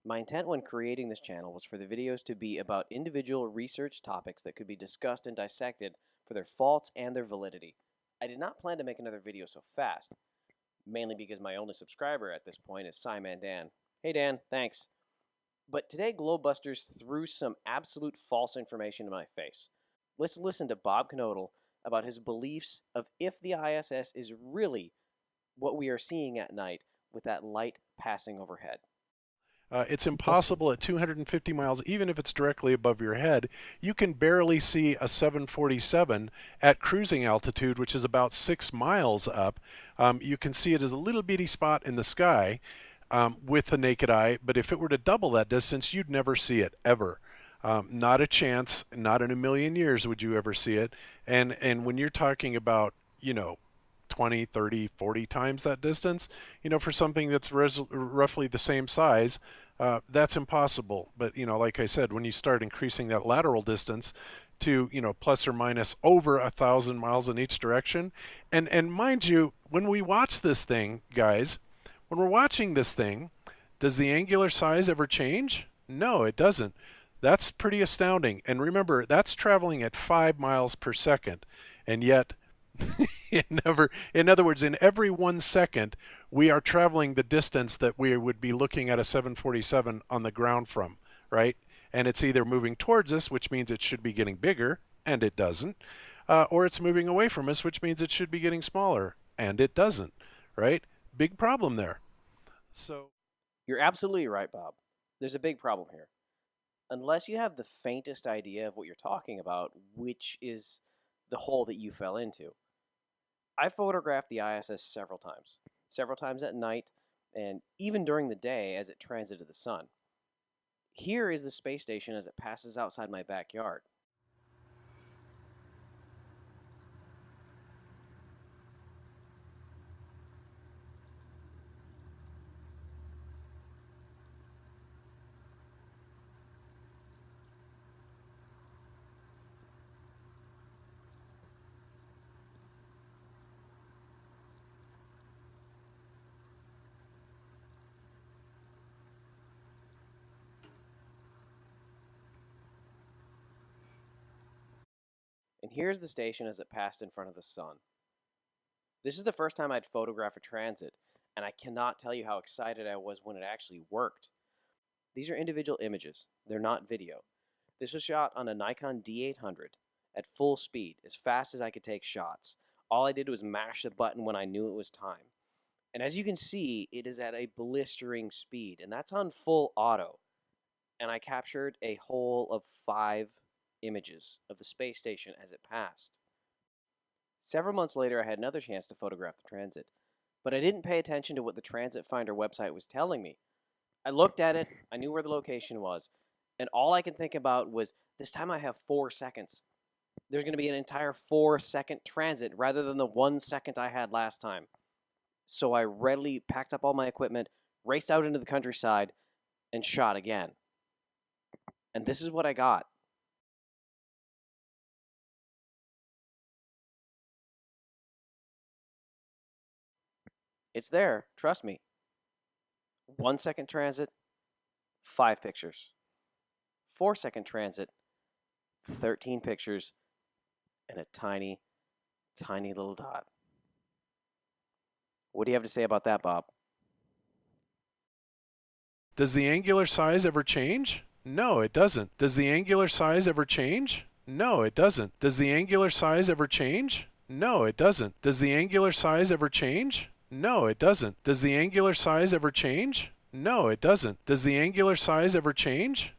My intent when creating this channel was for the videos to be about individual research topics that could be discussed and dissected for their faults and their validity. I did not plan to make another video so fast, mainly because my only subscriber at this point is Simon Dan. Hey Dan, thanks. But today Globebusters threw some absolute false information in my face. Let's listen to Bob Knodel about his beliefs of if the ISS is really what we are seeing at night with that light passing overhead. It's impossible at 250 miles, even if it's directly above your head. You can barely see a 747 at cruising altitude, which is about 6 miles up. You can see it as a little bitty spot in the sky with the naked eye, but if it were to double that distance, you'd never see it, ever. Not a chance, not in a million years would you ever see it. And when you're talking about, 20, 30, 40 times that distance, for something that's roughly the same size, that's impossible. But, like I said, when you start increasing that lateral distance to, plus or minus over 1,000 miles in each direction, and mind you, when we watch this thing, guys, when we're watching this thing, does the angular size ever change? No, it doesn't. That's pretty astounding. And remember, that's traveling at 5 miles per second. And yet, in other words, in every 1 second, we are traveling the distance that we would be looking at a 747 on the ground from, right? And it's either moving towards us, which means it should be getting bigger, and it doesn't, or it's moving away from us, which means it should be getting smaller, and it doesn't, right? Big problem there. So You're absolutely right, Bob. There's a big problem here. Unless you have the faintest idea of what you're talking about, which is the hole that you fell into. I photographed the ISS several times at night, and even during the day as it transited the sun. Here is the space station as it passes outside my backyard. And here's the station as it passed in front of the sun. This is the first time I'd photographed a transit, and I cannot tell you how excited I was when it actually worked. These are individual images, they're not video. This was shot on a Nikon D800 at full speed, as fast as I could take shots. All I did was mash the button when I knew it was time. And as you can see, it is at a blistering speed, and that's on full auto. And I captured a whole of 5 images of the space station as it passed. Several months later, I had another chance to photograph the transit, but I didn't pay attention to what the Transit Finder website was telling me. I looked at it, I knew where the location was, and all I could think about was, this time I have 4 seconds. There's going to be an entire 4-second transit rather than the 1 second I had last time. So I readily packed up all my equipment, raced out into the countryside, and shot again. And this is what I got. It's there, trust me. 1 second transit, 5 pictures. 4-second transit, 13 pictures, and a tiny, tiny little dot. What do you have to say about that, Bob? does the angular size ever change? No, it doesn't. Does the angular size ever change? No, it doesn't. Does the angular size ever change? No, it doesn't. Does the angular size ever change? No, it doesn't. Does the angular size ever change? No, it doesn't. Does the angular size ever change?